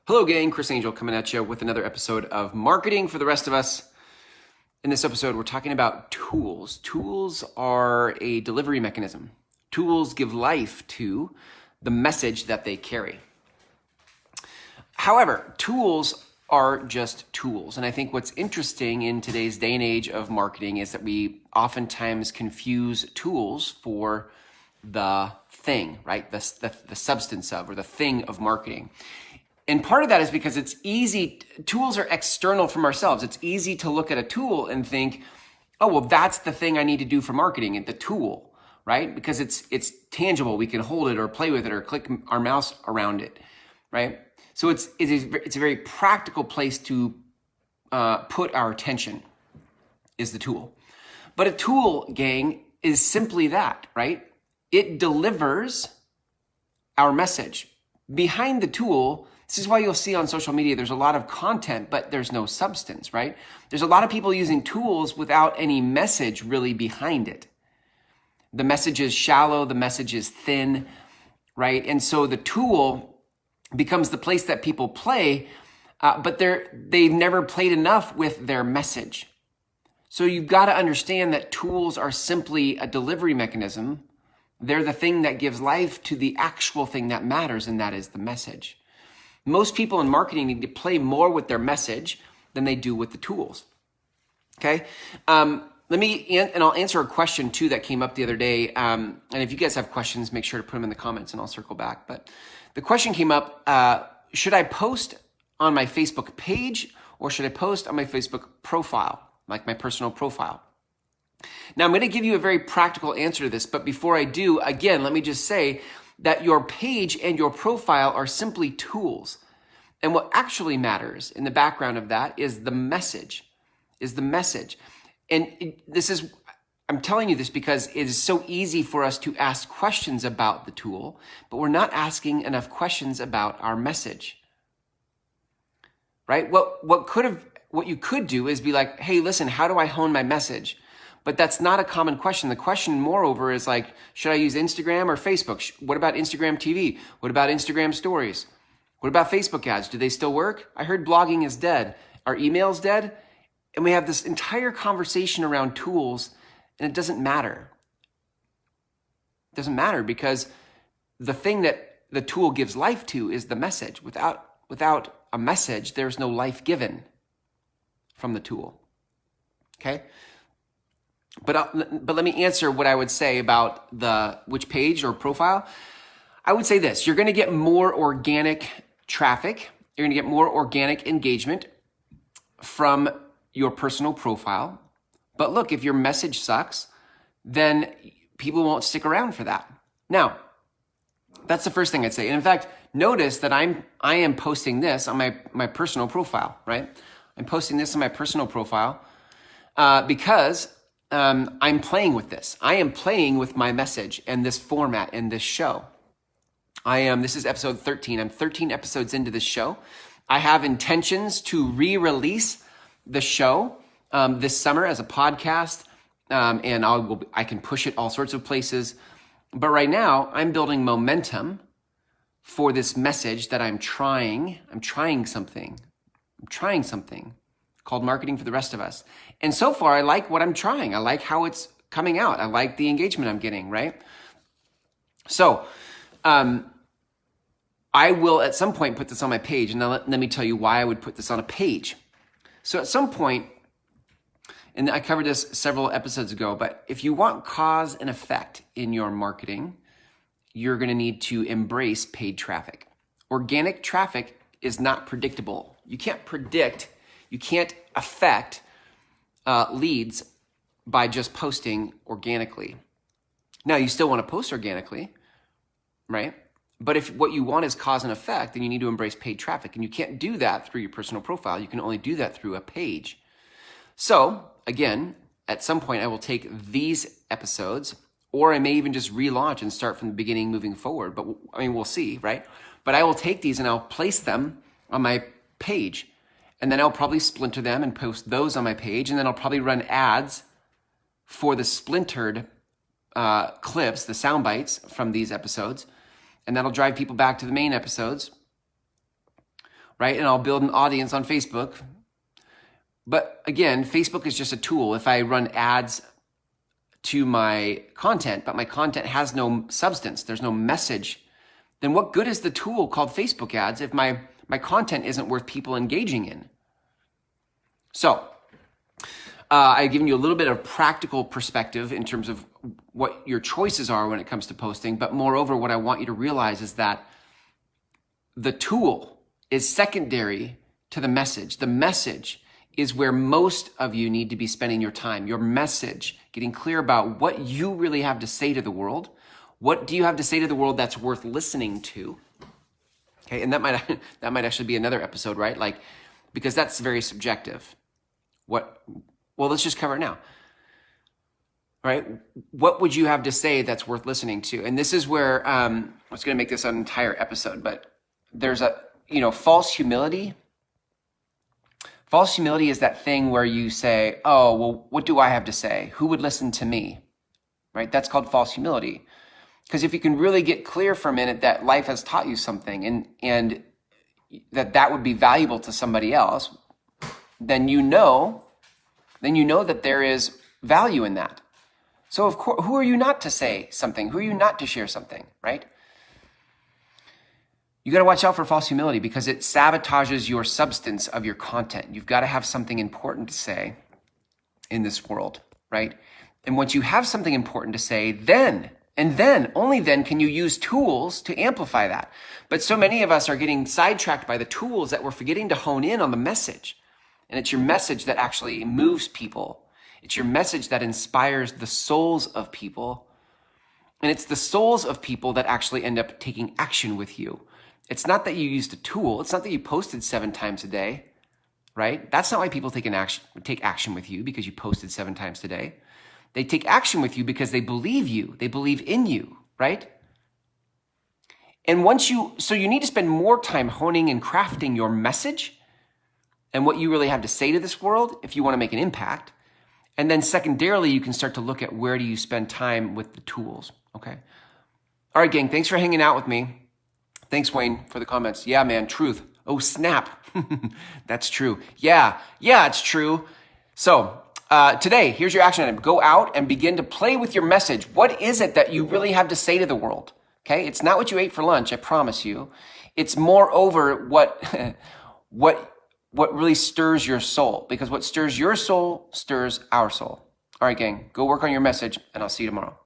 Hello gang, Chris Angel coming at you with another episode of Marketing for the Rest of Us. In this episode, we're talking about tools. Tools are a delivery mechanism. Tools give life to the message that they carry. However, tools are just tools. And I think what's interesting in today's day and age of marketing is that we oftentimes confuse tools for the thing, right? The substance of, or the thing of marketing. And part of that is because it's easy, tools are external from ourselves. It's easy to look at a tool and think, oh, well, that's the thing I need to do for marketing, the tool, right? Because it's tangible. We can hold it or play with it or click our mouse around it, right? So it's a very practical place to put our attention is the tool. But a tool, gang, is simply that, right? It delivers our message. Behind the tool, this is why you'll see on social media, there's a lot of content, but there's no substance, right? There's a lot of people using tools without any message really behind it. The message is shallow, the message is thin, right? And so the tool becomes the place that people play, but they've never played enough with their message. So you've got to understand that tools are simply a delivery mechanism. They're the thing that gives life to the actual thing that matters, and that is the message. Most people in marketing need to play more with their message than they do with the tools. Okay? I'll answer a question too that came up the other day. And if you guys have questions, make sure to put them in the comments and I'll circle back. But the question came up, should I post on my Facebook page or should I post on my Facebook profile, like my personal profile? Now, I'm going to give you a very practical answer to this, but before I do, again, let me just say that your page and your profile are simply tools. And what actually matters in the background of that is the message, And I'm telling you this because it is so easy for us to ask questions about the tool, but we're not asking enough questions about our message, right? What you could do is be like, hey, listen, how do I hone my message? But that's not a common question. The question, moreover, is like, should I use Instagram or Facebook? What about Instagram TV? What about Instagram stories? What about Facebook ads? Do they still work? I heard blogging is dead. Are emails dead? And we have this entire conversation around tools, and it doesn't matter. It doesn't matter because the thing that the tool gives life to is the message. Without a message, there's no life given from the tool. Okay? But let me answer what I would say about which page or profile. I would say this: you're going to get more organic traffic. You're going to get more organic engagement from your personal profile. But look, if your message sucks, then people won't stick around for that. Now, that's the first thing I'd say. And in fact, notice that I am posting this on my personal profile, right? I'm posting this on my personal profile because I'm playing with this. I am playing with my message and this format and this show. This is episode 13. I'm 13 episodes into this show. I have intentions to re-release the show this summer as a podcast, and I can push it all sorts of places. But right now, I'm building momentum for this message that I'm trying something called Marketing for the Rest of Us. And so far, I like what I'm trying. I like how it's coming out. I like the engagement I'm getting, right? So I will at some point put this on my page. And now let me tell you why I would put this on a page. So at some point, and I covered this several episodes ago, but if you want cause and effect in your marketing, you're going to need to embrace paid traffic. Organic traffic is not predictable. You can't predict, you can't affect leads by just posting organically. Now, you still want to post organically, right? But if what you want is cause and effect, then you need to embrace paid traffic. And you can't do that through your personal profile. You can only do that through a page. So, again, at some point I will take these episodes, or I may even just relaunch and start from the beginning moving forward. But I mean, we'll see, right? But I will take these and I'll place them on my page. And then I'll probably splinter them and post those on my page. And then I'll probably run ads for the splintered clips, the sound bites from these episodes. And that'll drive people back to the main episodes, right? And I'll build an audience on Facebook. But again, Facebook is just a tool. If I run ads to my content, but my content has no substance, there's no message, then what good is the tool called Facebook ads if my content isn't worth people engaging in? So I've given you a little bit of practical perspective in terms of what your choices are when it comes to posting. But moreover, what I want you to realize is that the tool is secondary to the message. The message is where most of you need to be spending your time. Your message, getting clear about what you really have to say to the world. What do you have to say to the world that's worth listening to? Okay, and that might actually be another episode, right? Like, because that's very subjective. Well, let's just cover it now. Right? What would you have to say that's worth listening to? And this is where I was going to make this an entire episode, but there's false humility. False humility is that thing where you say, oh, well, what do I have to say? Who would listen to me? Right? That's called false humility. Because if you can really get clear for a minute that life has taught you something and that would be valuable to somebody else, then you know that there is value in that. So of course, who are you not to say something? Who are you not to share something, right? You got to watch out for false humility because it sabotages your substance of your content. You've got to have something important to say in this world, right? And once you have something important to say, then only then can you use tools to amplify that. But so many of us are getting sidetracked by the tools that we're forgetting to hone in on the message. And it's your message that actually moves people. It's your message that inspires the souls of people. And it's the souls of people that actually end up taking action with you. It's not that you used a tool. It's not that you posted 7 times a day, right? That's not why people take action with you, because you posted 7 times a day. They take action with you because they believe you. They believe in you, right? And so you need to spend more time honing and crafting your message and what you really have to say to this world if you want to make an impact. And then secondarily, you can start to look at where do you spend time with the tools, okay? All right, gang, thanks for hanging out with me. Thanks, Wayne, for the comments. Yeah, man, truth. Oh, snap. That's true. Yeah, it's true. So today, here's your action item. Go out and begin to play with your message. What is it that you really have to say to the world? Okay, it's not what you ate for lunch, I promise you. It's moreover what really stirs your soul, because what stirs your soul stirs our soul. All right, gang, go work on your message, and I'll see you tomorrow.